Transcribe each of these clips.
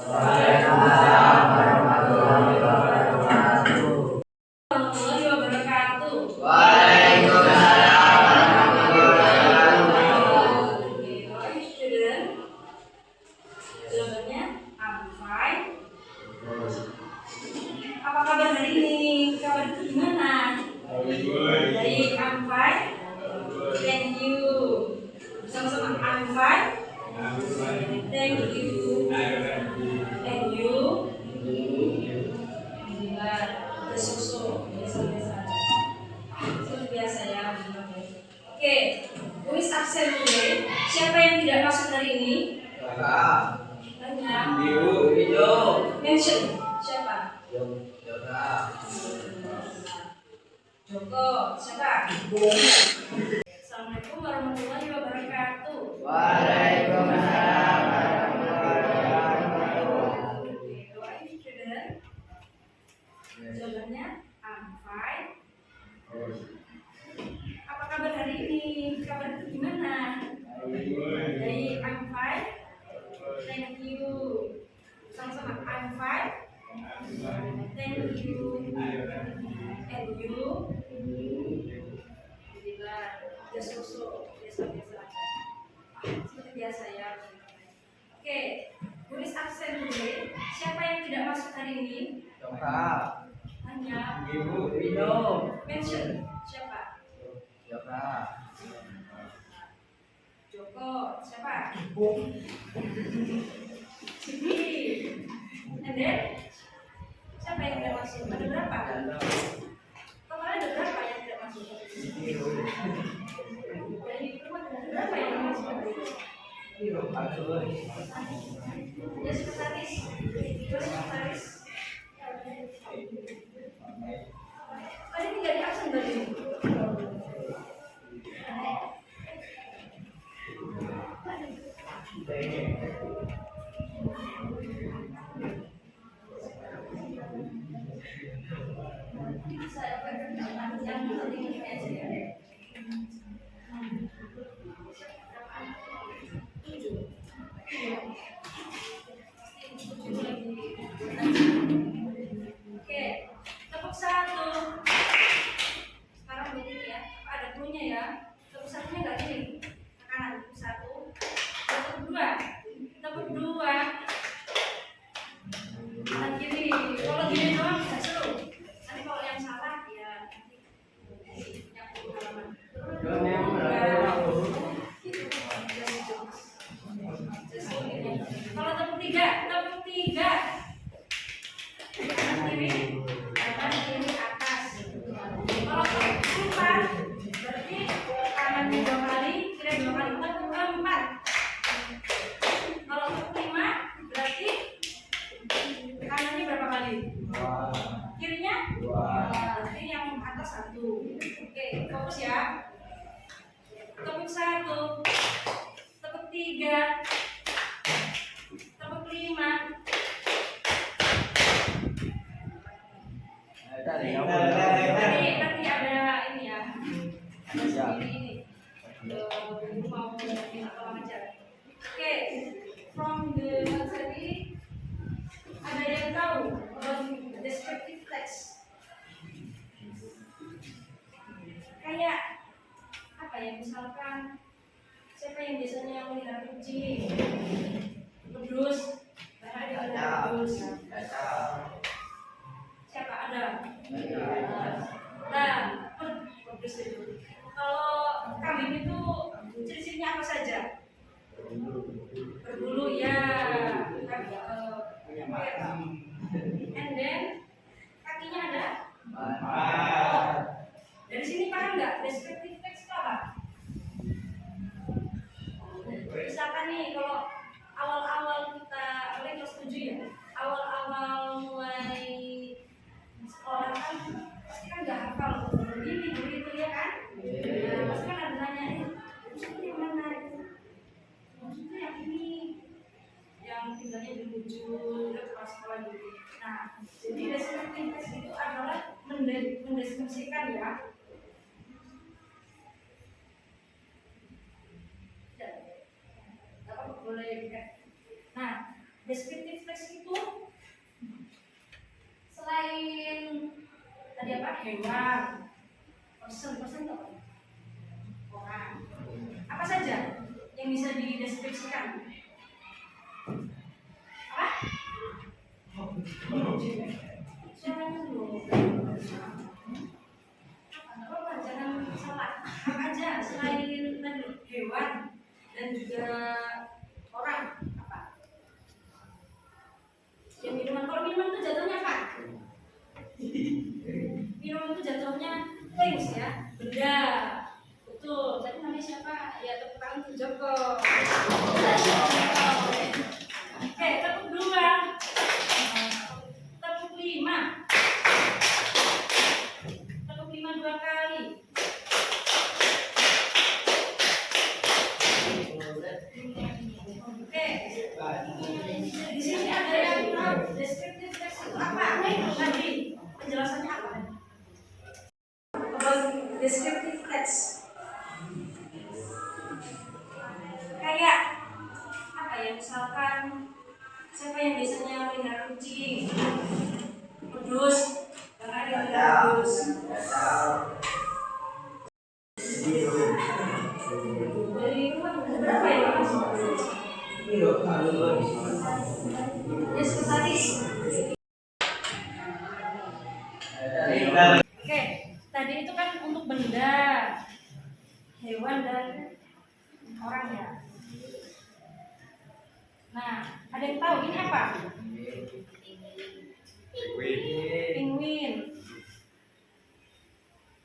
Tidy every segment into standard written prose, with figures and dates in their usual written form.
Waalaikumsalam warahmatullahi wabarakatuh. Warahmatullahi wabarakatuh. Waalaikumsalam warahmatullahi wabarakatuh. Okay, how are you student? Jawabannya I'm fine. Apa kabar hari ini? Kabar gimana? Baik, I'm fine. Thank you. Sama-sama I'm fine. Thank you. And you? Alhamdulillah. Susu biasa-biasa. Seperti biasa ya. Oke, who is absent today? Siapa yang tidak masuk hari ini? Banyak. Mention. Siapa? Joko. Siapa? Assalamualaikum warahmatullahi wabarakatuh. Waalaikumsalam warahmatullahi wabarakatuh. Oke, how are you student? Jawabannya I'm fine. Apa kabar hari ini? Kabar gimana? Baik, I'm fine. Thank you. Sama-sama I'm fine. Thank you. And you? Alhamdulillah. Susu biasa-biasa. Seperti biasa ya. Oke, who is absent today? Siapa yang tidak masuk hari ini? Hanya mention. Siapa? Joko. Siapa? Siti. And then siapa yang tidak masuk? Ada berapa? Kemarin ada berapa yang tidak masuk? Dari rumah ada berapa yang tidak masuk? Ya sekretaris. Ada tiga di absen berarti. Oke, tepuk satu. Sekarang begini ya, ada punya ya. Tepuk satunya nggak gini. Ke kanan, tepuk satu. Tepuk dua. Tepuk dua. Kanan kiri. Kalau gini doang nggak seru. Nanti kalau yang salah ya yang halaman. Kalau tepuk tiga, tepuk tiga. Kanan kiri atas. Kalau tepuk empat, berarti kanan dua kali, kiri dua kali. Tepuk empat. Kalau tepuk lima, berarti kanannya berapa kali? Kirinya? Berarti yang atas satu. Oke, fokus ya. Tepuk satu, tepuk tiga, tepuk lima. Tadi ada ini ya, ada sendiri ini. Mau atau aja. Oke, from the tadi ada yang tahu about descriptive text? Kayak apa ya, misalkan siapa yang biasanya melihat kucing, pedus, ada pedus. Siapa ada? Nah, pedus itu. Kalau kambing itu ciri-cirinya apa saja? Berbulu ya. And then kakinya ada? Dari sini paham nggak? Descriptive text itu apa? Misalkan nih, kalau awal-awal kita mulai kelas 7 ya, awal-awal mulai sekolah kan pasti kan nggak hafal begini begitu ya kan? Nah, pasti kan ada nanya maksudnya yang mana itu? Maksudnya yang ini, yang tinggalnya di ujung pas sekolah gitu. Nah, jadi descriptive text itu adalah mendeskripsikan ya. Boleh. Nah, descriptive text itu selain tadi apa hewan, person itu apa? Orang. Apa saja yang bisa dideskripsikan? Apa? Suaranya dulu. Apa jangan salah. Apa aja selain tadi hewan dan juga orang apa? Ya minuman. Kalau minuman itu jatuhnya apa? Minuman itu jatuhnya things ya, benda. Betul. Tadi namanya siapa? Ya tepuk tangan untuk Joko. Oke, tepuk 2. Tepuk 5. Tepuk 5 2 kali. Oke. Di sini ada yang tahu descriptive text itu apa? Tadi penjelasannya apa? About descriptive text. Kayak apa ya? Misalkan siapa yang biasanya pelihara kucing? Kudus. Karena ada yang kudus. Dari rumah berapa ya? Ya sekretaris. Oke, tadi itu kan untuk benda, hewan dan orang ya. Nah, ada yang tahu ini apa? Penguin.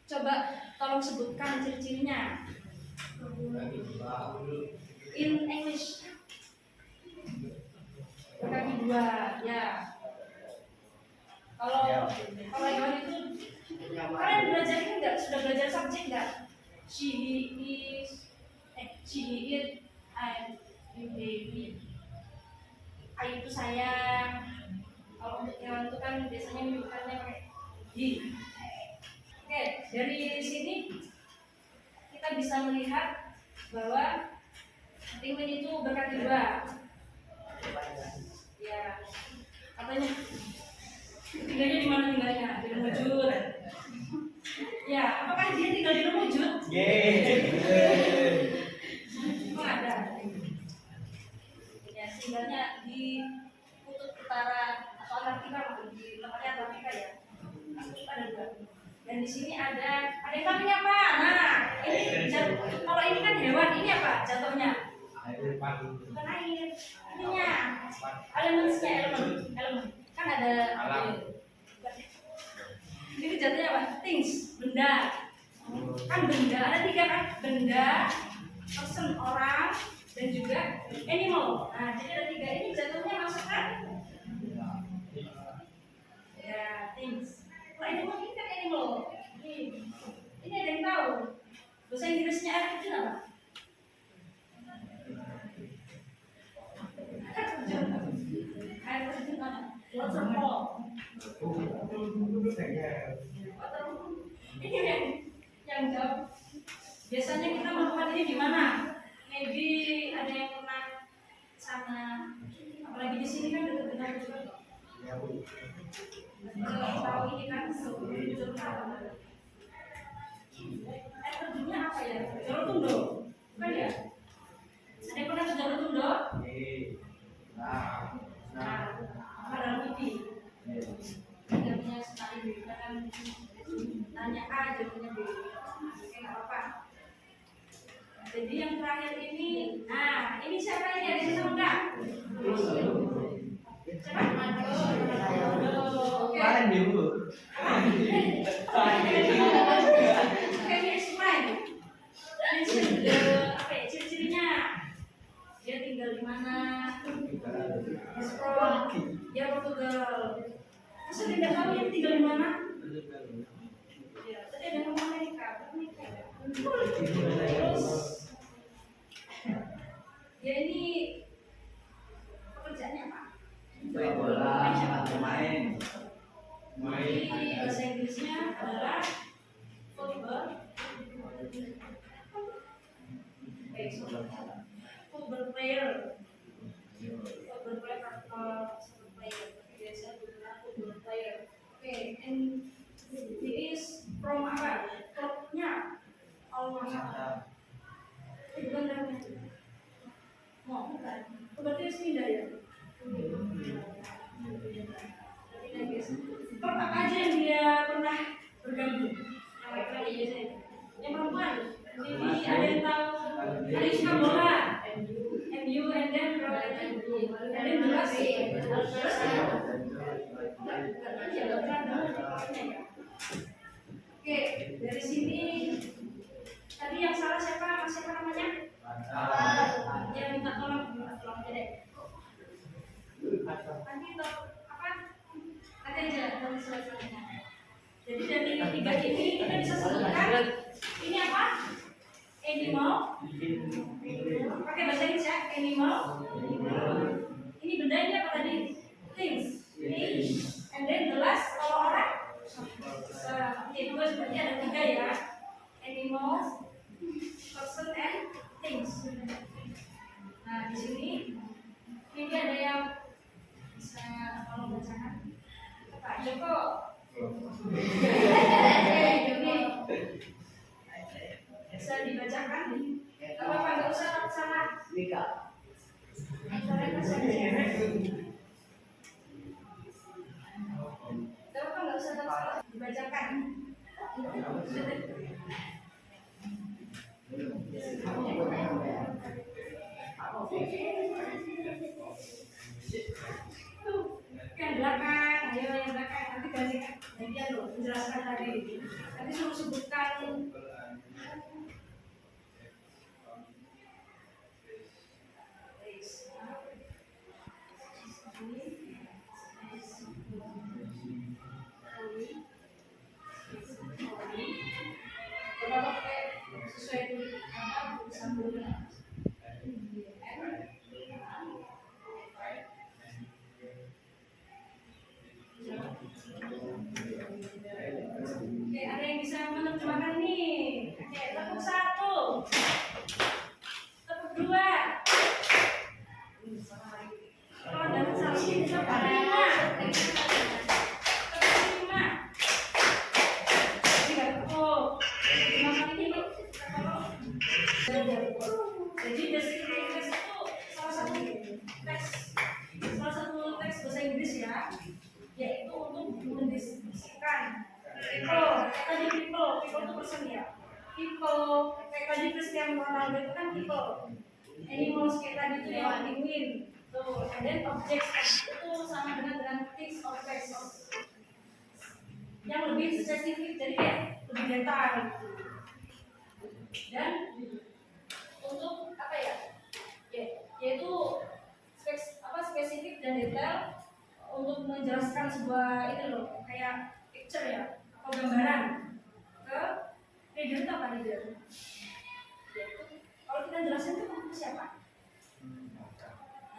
Coba tolong sebutkan ciri-cirinya. In English. Kaki 2, ya. Kalau hewan itu kalian belajar ini enggak? Sudah belajar subjek enggak? She, he, it, I, you, baby. I itu sayang. Kalau untuk hewan itu kan biasanya menyebutkannya pakai he. Oke, dari sini kita bisa melihat bahwa penguin itu berkaki 2. Ya, katanya tinggalnya di mana tinggalnya? Di rumah wujud. Ya, apakah dia tinggal di rumah wujud? Memang ada. Ya, tinggalnya di kutub utara atau Antartika, di tempatnya Antartika ya. Ada 2. Dan di sini ada yang namanya apa? Nah, ini kalau ini kan hewan, ini apa? Jatuhnya? Bukan air. Ininya elemennya, elemen kan ada ini jatuhnya apa? Things, benda. Kan benda ada 3 kan? Benda, person, orang, dan juga animal. Nah, jadi ada 3 ini jatuhnya masuk kan? Ya, things. Kalau animal ini kan animal. Ini ada yang tahu? Bahasa Inggrisnya air terjun apa? Air terjun mana? Waterfall. Ini yang jauh. Biasanya kita melakukan ini di mana? Maybe ada yang pernah sana. Apalagi di sini kan dekat dengan juga. Tahu ini kan air terjunnya apa ya? Jolotundo, bukan ya? Ada yang pernah ke Jolotundo? Nah, apa dalam TV? Tidak punya sekali, kan nanya A, jawabnya B. Oke, nggak apa-apa. Jadi yang terakhir ini, nah ini siapa ini? Ada yang tahu nggak? Siapa? Oke. Oke, explain. Apa ya ciri-cirinya? Dia tinggal di mana? Dia Portugal. Masa tidak tahu dia tinggal di mana? Ya, tadi ada ngomong Amerika. Terus dia ini pekerjaannya apa? Main bola, main. Jadi bahasa Inggrisnya adalah football. Football player. Football player atau berarti harus pindah ya. Klub apa aja yang dia pernah bergabung? Yang laki-laki biasanya. Yang perempuan, ini ada yang tahu? Ada yang suka bola, MU, and then berapa lagi? And then jelas. Oke, dari sini tadi yang salah siapa? Siapa namanya? Yang minta tolong aja deh. Nanti apa? Nanti aja nanti selesainya. Jadi dari tiga ini kita bisa sebutkan ini apa? Animal. Pakai bahasa Inggris ya, animal. Ini benda ini apa tadi? Things. And then the last kalau orang. Oke, dua sebenarnya ada tiga ya. Animals, person, and things. Nah di sini ini ada yang bisa tolong bacakan. Pak Joko. Ini bisa dibacakan. Apa nggak usah takut salah. Mereka saja. Bapak nggak usah takut salah. Dibacakan. Yang belakang, ayo yang belakang nanti gantian loh menjelaskan tadi. Nanti suruh sebutkan. Sesuai apa sambungnya. Oke, ada yang bisa menerjemahkan nih. Oke, tepuk satu, tepuk dua. Kalau ada salah ini tepuk lima, tepuk lima. Jadi nggak tepuk. Lima kali ini jadi deskripsi Inggris itu salah satu teks bahasa Inggris ya, yaitu untuk mendeskripsikan people itu person ya. People kayak tadi Cristiano Ronaldo itu kan people. Animals kayak tadi itu yang penguin. Tuh, and then objects itu sama dengan things or facts yang lebih spesifik, jadi kayak lebih detail. Dan untuk apa ya? Yaitu spesifik dan detail untuk menjelaskan sebuah itu loh, kayak picture ya, atau gambaran ke reader itu apa reader? Kalau kita jelasin itu siapa?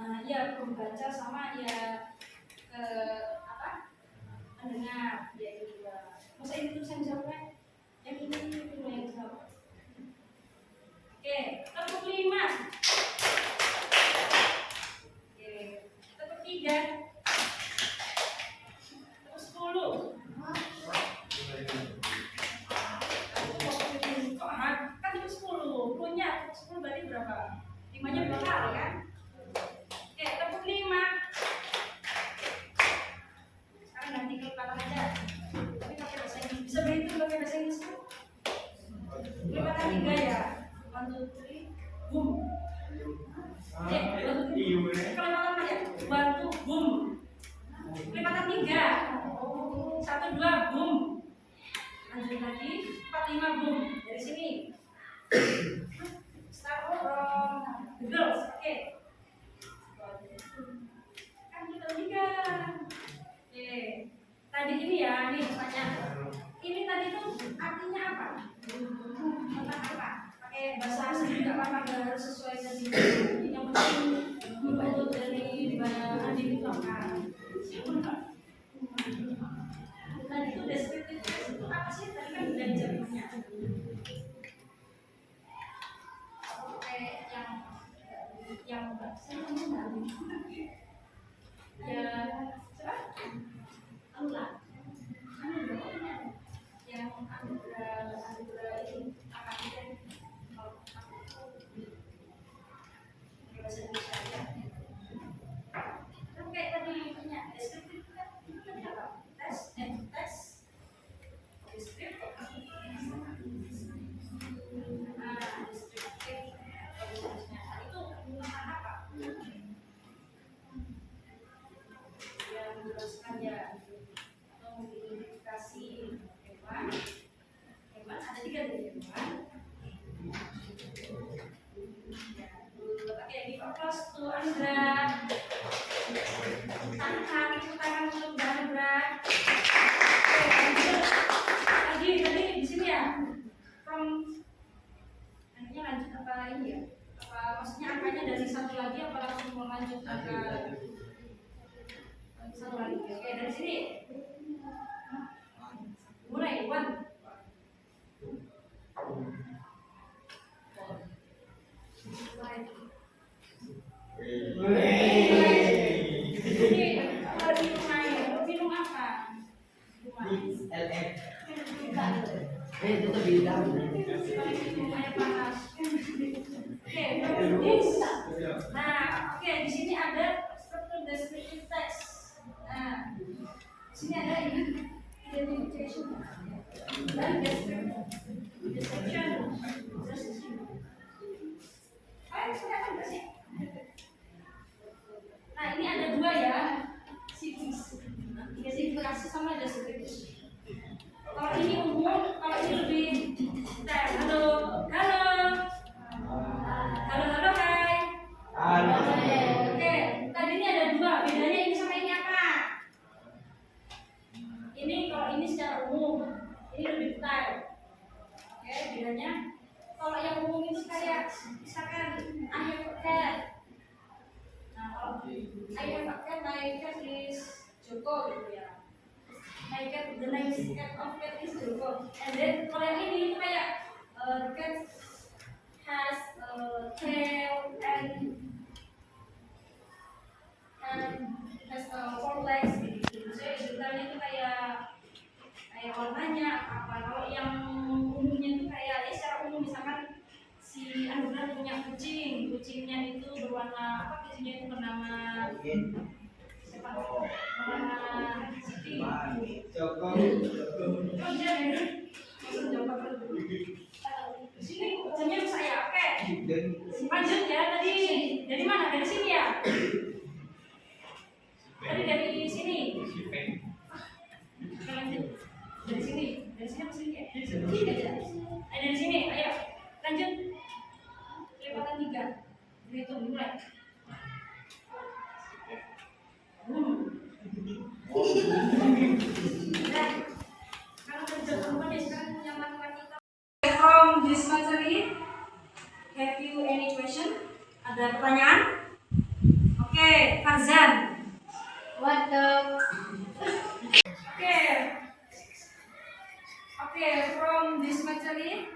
Nah, ya pembaca sama ya apa? Mendengar, ya itu juga. Masa ini tuh yang jawabnya? Yang ini itu yang jawab. Oke, tepuk 5. Oke, tepuk 3. Tepuk 10. Kan tepuk 10. Punya tepuk 10 berarti berapa? 5-nya 2 kali kan? Oke, tepuk 5. Sekarang ganti ke belakang aja. Tapi pakai bahasa Inggris. Bisa berhitung pakai bahasa Inggris kan? Kelipatan 3 ya. 1, 2, 3, boom. Kelipatan aja. 1, 2, boom. Kelipatan 3. 1, 2, boom. Lanjut lagi. 4, 5, boom. Dari sini. Start from the girls. Oke. Kan kita 3. Oke. Tadi ini ya, nih pertanyaan. Ini tadi tuh artinya apa? Tentang apa? Pakai bahasa asli juga apa? Nggak harus sesuai tadi. Yang penting menurut dari mana adik itu apa? Tadi itu deskriptif itu apa sih? Tadi kan udah dijawabnya. Oke, yang saya ngomong ya, siapa? Anu lah. Satu lagi. Oke, dari sini. Mulai, one. Ini kalau minum apa? Itu kebilang. Minum air panas. Oke, nah, oke, di sini ada struktur descriptive text. Nah, di sini ada ini identification dan description. Kelihatan nggak sih? Nah, ini ada dua ya, identifikasi sama description. Kalau ini umum, kalau ini lebih detail. Halo, halo, halo, halo, hai. Halo. Oke, tadi ini ada dua. Bedanya ini sama ini apa? Ini kalau ini secara umum, ini lebih detail. Oke, bedanya. Kalau yang umum itu kayak misalkan I have a cat. Nah, kalau I have a cat, my cat is Joko gitu ya. My cat, the name cat of cat is Joko. And then kalau yang ini kayak the cat has a tail and has four legs gitu. Jadi detailnya itu kayak warnanya apa. Kalau yang umumnya itu kayak ya secara umum misalkan si Andra punya kucingnya itu berwarna apa? Kucingnya itu bernama siapa? Bernama Siti. Joko. Oh iya, maksud Joko. Di sini kucingnya saya, oke. Lanjut ya tadi dari mana? Dari sini ya. Tadi dari sini. Oke, lanjut. Dari sini apa sini ya? Dari sini aja. Dari sini, ayo lanjut. Kelipatan 3. Hitung mulai. Nah, kalau kerja perempuan ya sekarang punya matematika. From this material, have you any question? Ada pertanyaan? Oke, Farzan. What the? Oke, from this material,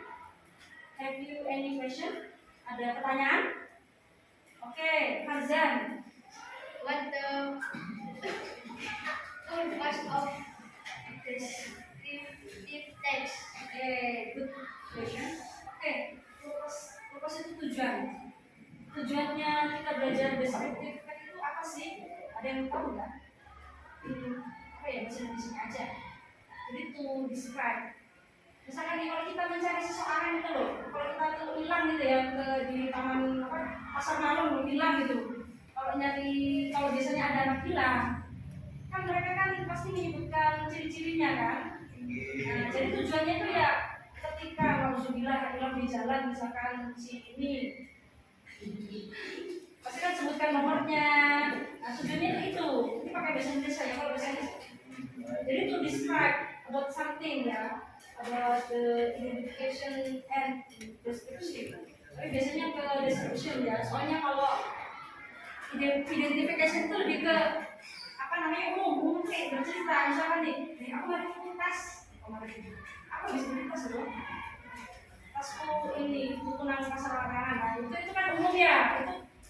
have you any question? Ada pertanyaan? Oke, Farzan. What the purpose of descriptive text? Oke, good question. Oke, purpose itu tujuan. Tujuannya kita belajar deskriptif itu apa sih? Ada yang tahu nggak? Apa ya, bahasa Indonesia aja. Jadi to describe. Misalkan nih kalau kita mencari seseorang itu loh, kalau kita tuh hilang gitu ya di taman apa pasar malam hilang gitu. Kalau biasanya ada anak hilang, kan mereka kan pasti menyebutkan ciri-cirinya kan. Nah, jadi tujuannya itu ya ketika alhamdulillah hilang di jalan misalkan si ini pasti kan sebutkan nomornya. Nah, tujuannya itu ini pakai bahasa Indonesia ya, kalau bahasa Inggris. Jadi to describe about something ya, about the identification and description. Tapi biasanya ke description ya, soalnya kalau identification itu lebih ke apa namanya umum sih, bercerita. Misalkan nih, aku hari ini tas, aku habis beli tas loh. Tasku ini tukunan pasar makanan. Nah, itu kan umum ya.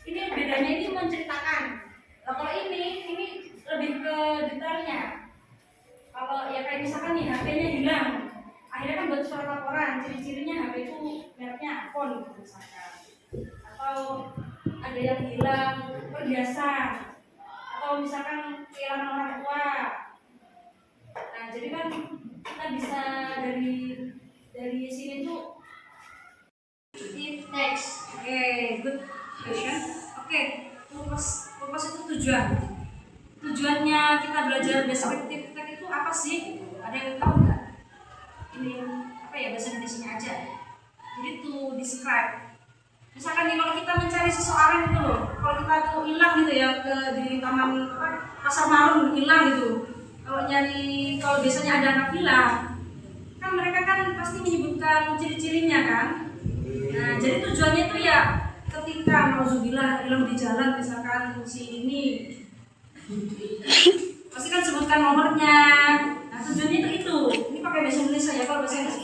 Ini bedanya ini menceritakan. Nah, kalau ini lebih ke detailnya. Kalau ya kayak misalkan nih HP-nya hilang, akhirnya kan buat surat laporan, ciri-cirinya HP itu mereknya iPhone gitu misalkan. Atau ada yang hilang perhiasan, atau misalkan kehilangan orang tua. Nah, jadi kan kita bisa dari sini tuh Descriptive text. oke, good question. Oke, purpose itu tujuan. Tujuannya kita belajar deskriptif text itu apa sih? Ada yang tahu nggak? Ini apa ya, bahasa Indonesia aja. Jadi to describe. Misalkan nih kalau kita mencari seseorang itu loh, kalau kita tuh hilang gitu ya di taman apa pasar malam hilang gitu. Kalau biasanya ada anak hilang, kan mereka kan pasti menyebutkan ciri-cirinya kan. Nah, jadi tujuannya itu ya ketika nauzubillah hilang di jalan misalkan si ini memasukkan nomornya. Nah, tujuannya itu. Ini pakai bahasa Indonesia ya, kalau bahasa Inggris.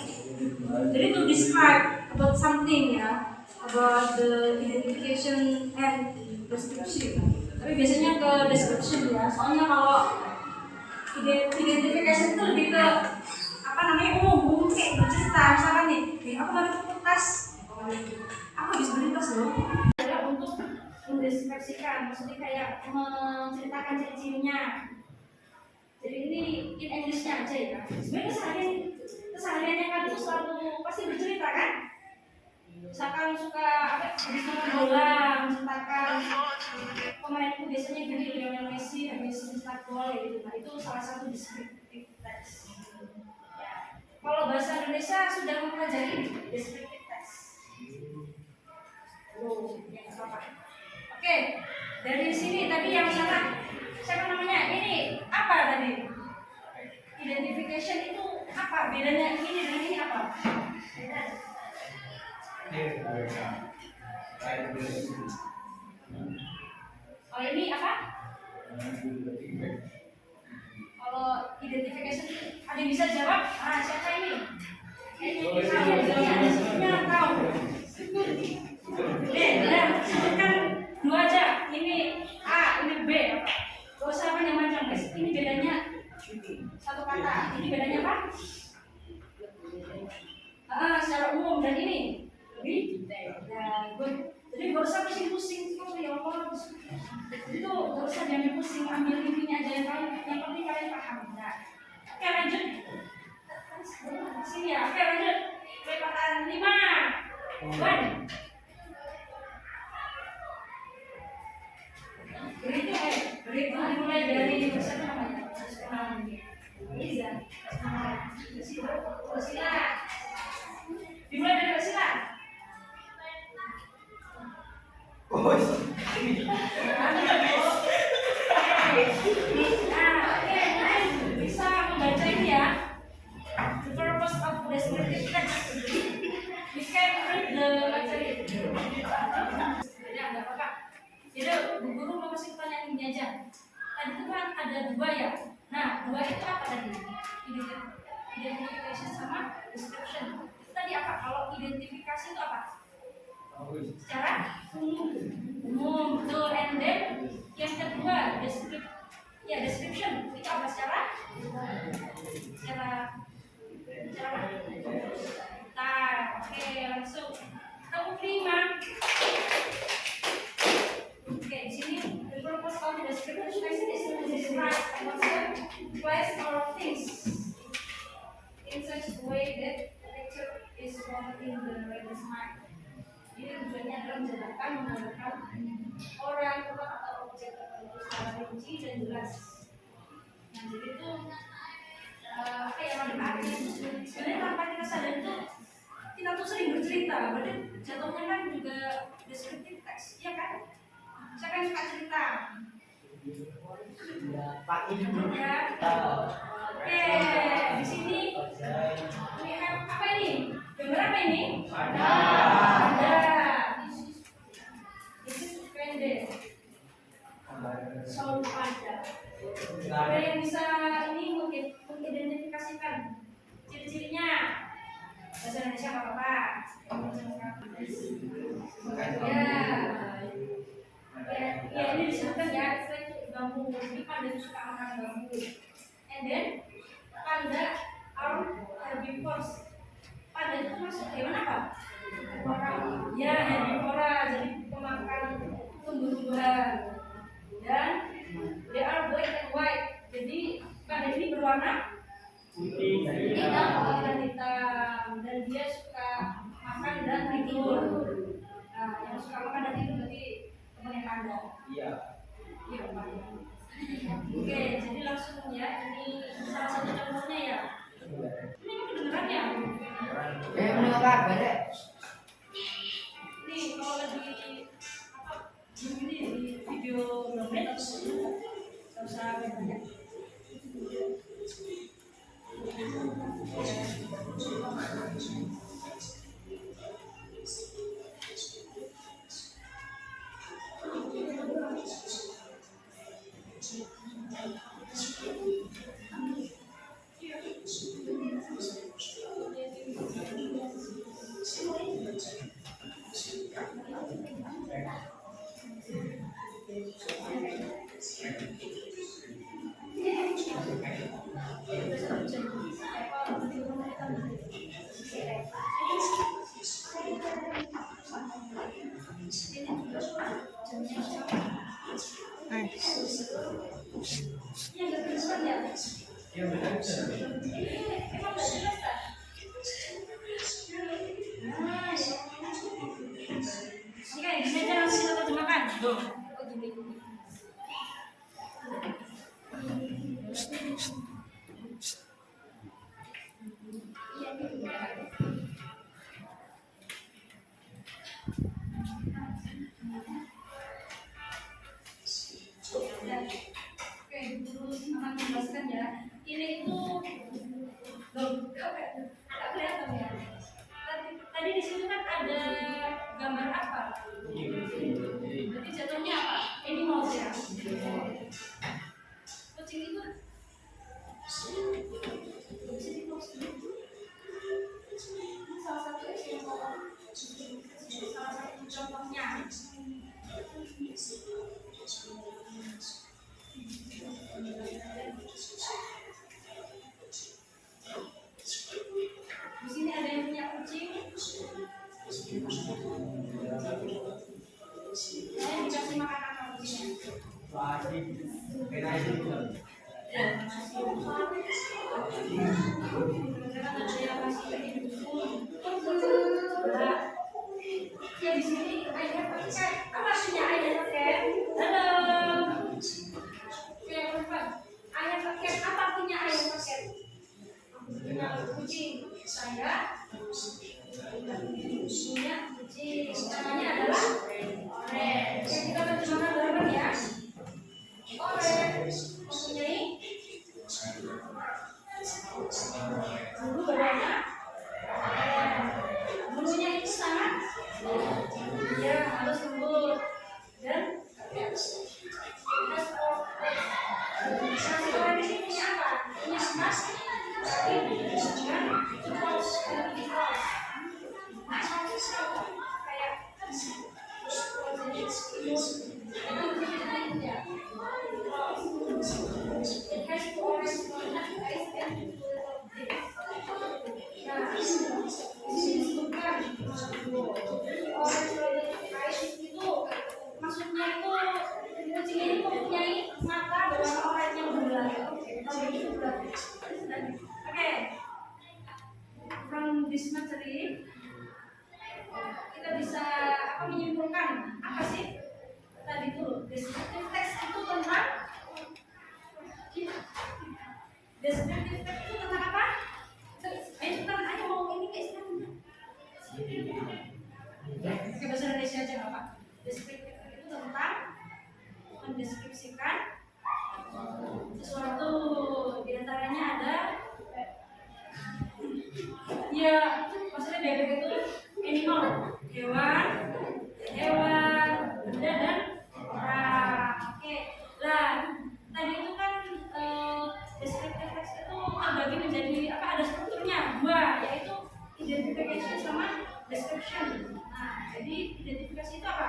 Jadi to describe about something ya, about the identification and description. Tapi biasanya ke description ya. Soalnya kalau identification itu lebih ke apa namanya umum kayak bercerita. Misalkan nih, aku baru ke tas, aku habis beli tas loh. Adalah untuk mendeskripsikan, maksudnya kayak menceritakan ciri-cirinya. Jadi ini in Englishnya aja ya. Sebenarnya kesehariannya kan itu selalu pasti bercerita kan. Misalkan suka apa habis nonton bola, menceritakan pemain itu biasanya gini, Lionel Messi habis mencetak gol gitu. Nah itu salah satu descriptive text. Ya. Kalau bahasa Indonesia sudah mempelajari descriptive text. Ya apa? Oke, dari sini tadi yang sana siapa namanya? Ini apa tadi? Identification itu apa? Bedanya ini dengan ini apa? Beda. Oh ini apa? Kalau identification ada yang bisa jawab? Ah siapa ini? Ini ada tahu. Sebutkan dua aja. Ini A, ini B. Gak usah macam-macam guys. Ini bedanya satu kata. Ini bedanya apa? Secara umum dan ini lebih ya good. Jadi gak usah pusing-pusing ya Allah. Jadi tuh gak usah jangan pusing, ambil intinya aja yang penting kalian paham. Nah, oke lanjut. Sini ya. Oke lanjut. Perkataan 5. Berhitung dimulai dari siapa namanya? Liza. Sila. Dimulai dari Sila. Oh, Bisa membaca ini ya. The purpose of descriptive text. You can read the material. Jadi ada apa? Jadi Bu Guru mau kasih pertanyaan ini aja. Tadi itu kan ada dua ya. Nah, dua itu apa tadi? Identification sama description. Itu tadi apa? Kalau identifikasi itu apa? Secara umum, betul. And then yang kedua description itu apa secara oke langsung kamu terima. Oke di sini the purpose of the description is to describe place or things in such a way that the picture is formed in the reader's mind. Jadi tujuannya adalah menggambarkan orang, tempat atau objek tertentu secara rinci dan jelas. Nah jadi itu apa yang menarik sebenarnya tanpa kita sadar itu kita tuh sering bercerita, berarti jatuhnya kan juga descriptive text, ya kan? Siapa yang suka cerita? Pak ini Ya. Oke, di sini we have apa ini? Gambar apa ini? Ada. Ini pendek. Soal pada. Ada yang bisa ini mengidentifikasikan ciri-cirinya. Bahasa Indonesia nggak apa-apa. Ya ini disebutkan ya, itu bambu. Ini panda suka makan bambu. And then panda are herbivores. Panda itu masuk hewan apa? Ya herbivora, jadi pemakan tumbuh-tumbuhan. Dan they are black and white. Jadi panda ini berwarna hitam dan dia suka makan dan tidur. Nah, yang suka makan dan tidur berarti temannya panda. Iya. Iya, Pak. Oke, jadi langsung ya, ini salah satu contohnya ya. Ini kan kedengeran ya? Mendengar banyak. Nih, kalau lagi apa? Ini di video download atau usah banyak. Oke, gini aja langsung kita terjemahkan. Oh, gini. Oke, dulu akan menjelaskan ya. Ini itu nggak kelihatan ya. Tadi di sini kan ada gambar apa? Berarti jatuhnya apa? Animals ya. Kucing itu salah satu contohnya. Di sini ada yang punya kucing. Saya dikasih makan apa kucingnya? Ya di sini ayah pakai apa artinya ayah pakai? Halo. Ya teman, ayah pakai apa artinya ayah pakai? Kucing. Saya punya kucing. Namanya adalah Orange. Oke, kita terjemahkan bareng ya. Orange mempunyai bulu berwarna bulunya itu sangat ya halus lembut dan nasi goreng ini punya apa? Punya emas dengan cukup kayak it has orange eyes and nah, ini disebutkan orange eyes itu maksudnya itu kucing ini mempunyai mata berwarna oranye yang bulat. Oke, from this material kita bisa apa menyimpulkan apa sih tadi itu descriptive text itu tentang descriptive text itu tentang apa? Ayo cepetan, ayo mau ini kayak sekarang. Oke, bahasa Indonesia aja nggak apa? Descriptive text itu tentang mendeskripsikan sesuatu, diantaranya ada ya maksudnya bebek itu animal, hewan, benda dan orang. Oke, lah tadi itu kan descriptive text itu terbagi menjadi apa? Ada strukturnya dua, yaitu identification sama description. Nah, jadi identifikasi itu apa?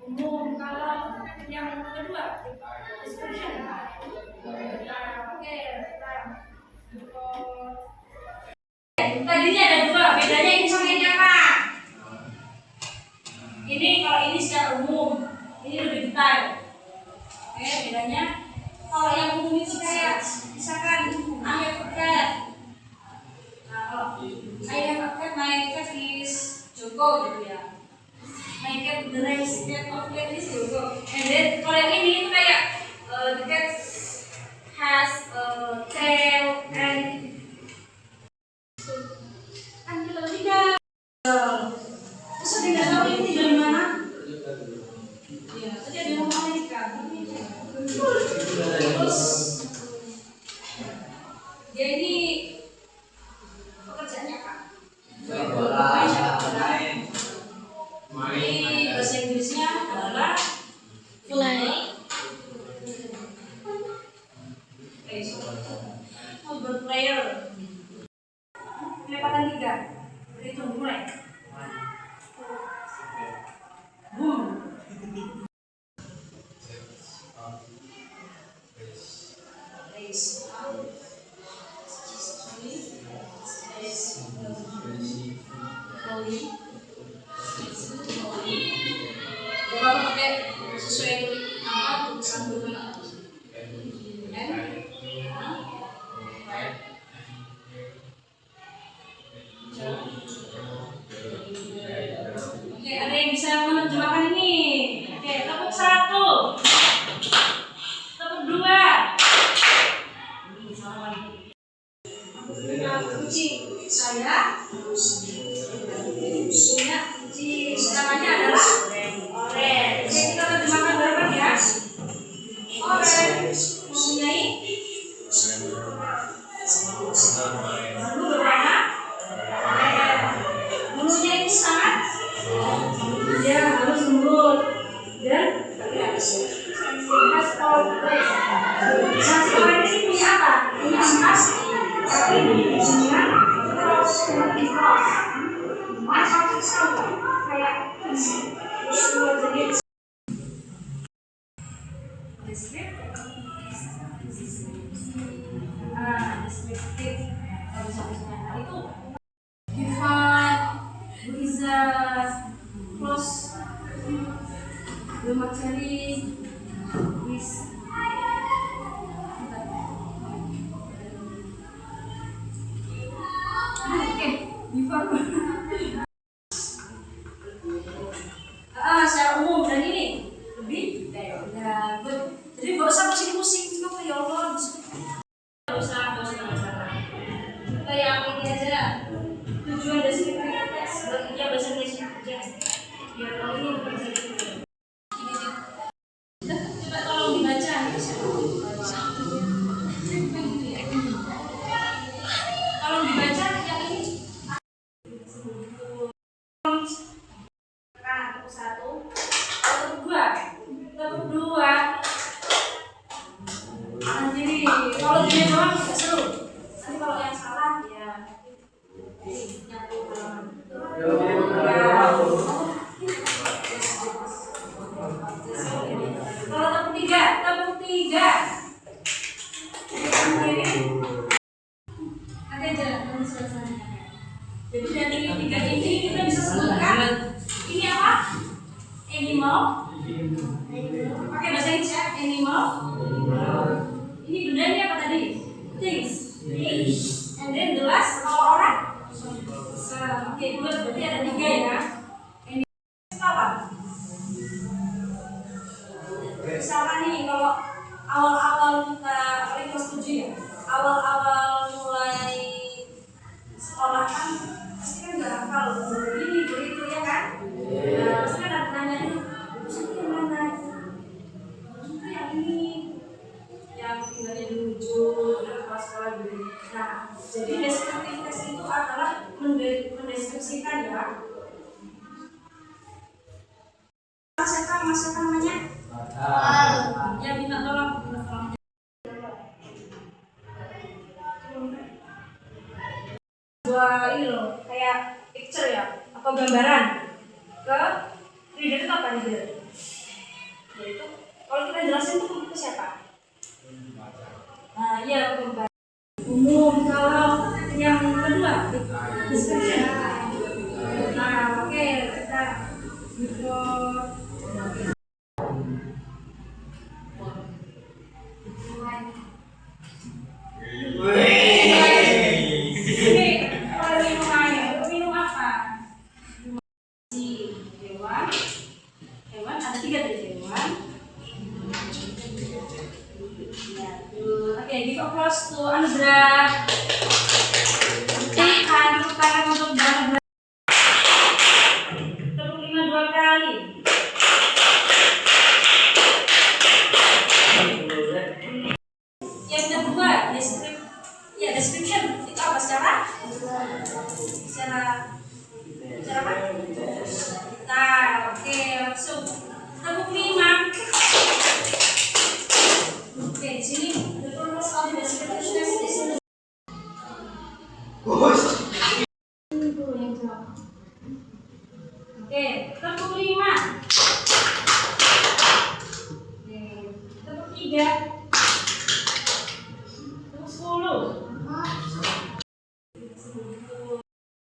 Umum. Kalau yang kedua description. Nah, oke, tadinya ada dua, bedanya ini sama ini apa? Ini kalau ini secara umum, ini lebih detail. Oke, bedanya kalau yang umum itu kayak misalkan I have a cat. Nah, kalau I have a cat, my cat is Joko gitu ya. My cat, the next cat of cat is Joko. And then kalau yang ini itu kayak the cat has a tail and tidak. Terus saya tidak tahu ini dari mana. Ya, tadi ada yang ngomong Amerika. Terus dia ini pekerjaannya apa? Ini bahasa Inggrisnya adalah fly. Race. Rolling. Kalau pakai sesuai apa tulisan buku Oke, ada yang bisa menerjemahkan ini? Oke, tepuk 1, tepuk 2. Kucing saya punya kucing namanya adalah orange. Oke, kita terjemahkan bareng ya. Orange mempunyai bulu berwarna merah. Bulunya itu sangat halus lembut dan khas orange. Nah, orange ini punya apa? Punya emas, tapi punya cross. Kayak deskriptif itu divide bisa close the material is secara umum dan ini lebih ya, jadi gak usah pusing-pusing cuma ya Allah gak usah cara kayak ini aja tujuan deskriptif sebagai bahasa Indonesia aja biar kalau ini bekerja coba tolong dibaca tolong dibaca yang ini tepuk 1, tepuk 2. Nanti kalau dia doang nggak seru. Nanti kalau yang salah ya nyatu halaman. Kalau tepuk 3, tepuk 3. Nanti aja nanti suasananya. Jadi dari 3 ini kita bisa sebutkan ini apa? Animal. Pakai bahasa Inggris ya, animal. Ini bendanya apa tadi? Things. And then the last orang. Oke, berarti ada 3 ya. Ini apa? Misalkan nih kalau awal-awal kita kelas 7 ya, awal-awal mulai sekolah kan pasti kan nggak hafal begini begitu ya kan? Nah, pasti kan ada nanya nih, yang mana? Itu yang ini, yang tinggalnya di ujung, kepala sekolah gitu. Nah, jadi deskriptif tes itu adalah mendeskripsikan ya. Siapa namanya? Ya minta tolong. Ini loh, kayak picture ya, atau gambaran ke reader itu apa reader? Yaitu kalau kita jelasin itu siapa? Nah, iya gambar umum. Kalau yang kedua description. Nah, oke, kita before minum apa? Hewan ada 3 dari hewan. Oke, give applause to Andra. Tepuk tangan untuk Andra. Tepuk 5 2 kali. Yang kedua, description itu apa secara apa? Nah, oke, langsung tepuk 5. Oke, di sini the purpose of description is 3 10.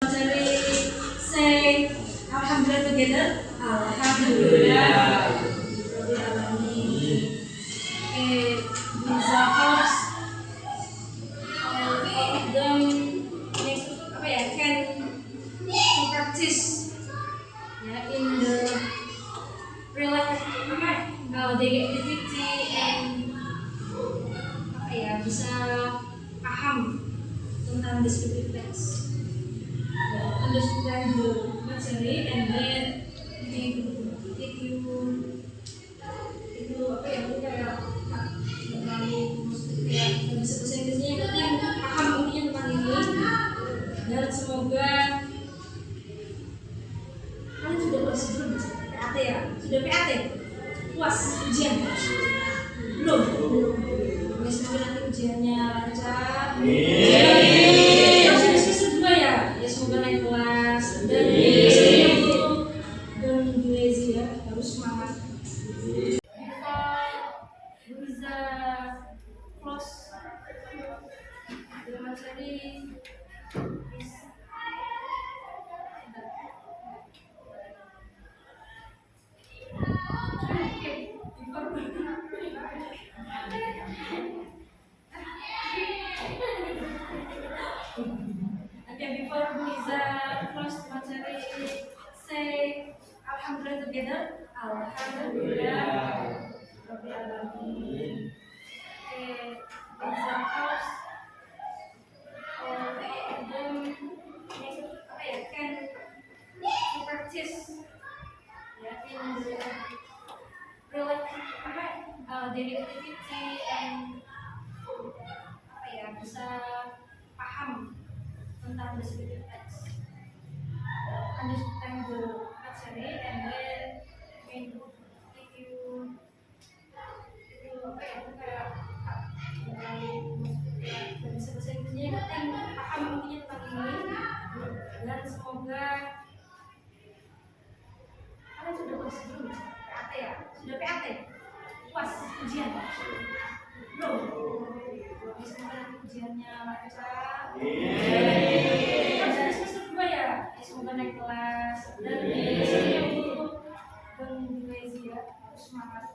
Cari say alhamdulillah together. Alhamdulillah. Bisa harus all of them apa ya can to practice ya in the real life daily activity and apa ya bisa paham tentang descriptive text, understand the material and then if you apa ya kayak kayak bisa bahasa Inggrisnya yang penting paham intinya tentang ini dan semoga kalian sudah puas belum PAT ya sudah PAT puas ujian belum ya, semoga nanti ujiannya lancar terus semester 2 ya ya semoga naik kelas dan don't lazy ya harus semangat. Bisa close the materi is before bisa close the materi say alhamdulillah together. Alhamdulillah. Rabbil alamin. Bisa close or them apa ya can practice ya in the real life daily activity and apa ya bisa paham tentang descriptive text, understand the material and then if you apa ya kayak dari bahasa Inggrisnya yang penting paham intinya tentang ini dan semoga kalian sudah puas belum PAT ya sudah PAT puas ujian belum ya, semoga nanti ujiannya lancar dari semester 2 ya semoga naik kelas dan biasanya untuk lazy ya harus semangat.